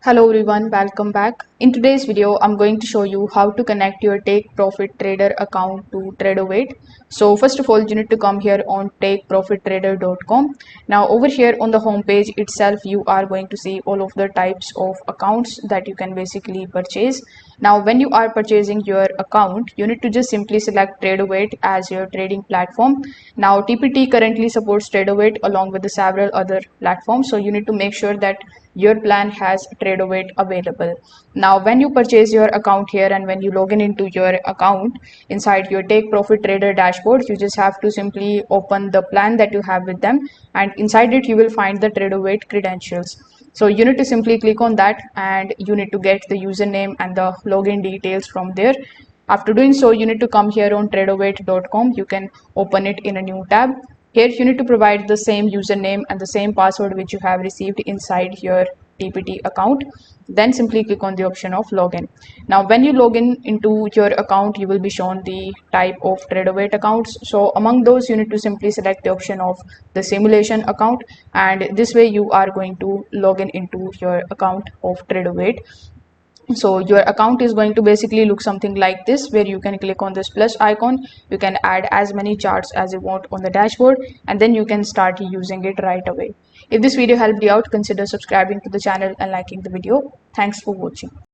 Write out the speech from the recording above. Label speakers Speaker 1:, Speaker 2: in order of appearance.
Speaker 1: Hello everyone, welcome back. In today's video, I'm going to show you how to connect your Take Profit Trader account to Tradovate. So first of all, you need to come here on takeprofittrader.com. Now over here on the home page itself, you are going to see all of the types of accounts that you can basically purchase. Now when you are purchasing your account, you need to just simply select Tradovate as your trading platform. Now TPT currently supports Tradovate along with the several other platforms. So you need to make sure that your plan has Tradovate available. Now when you purchase your account here and when you log in into your account inside your Take Profit Trader dashboard, you just have to simply open the plan that you have with them, and inside it you will find the Tradovate credentials. So you need to simply click on that and you need to get the username and the login details from there. After doing so, you need to come here on tradovate.com. You can open it in a new tab. Here you need to provide the same username and the same password which you have received inside your TPT account. Then simply click on the option of login. Now when you log in into your account, you will be shown the type of Tradovate accounts. So among those, you need to simply select the option of the simulation account, and this way you are going to log in into your account of Tradovate. So your account is going to basically look something like this, where you can click on this plus icon. You can add as many charts as you want on the dashboard, and then you can start using it right away. If this video helped you out, consider subscribing to the channel and liking the video. Thanks for watching.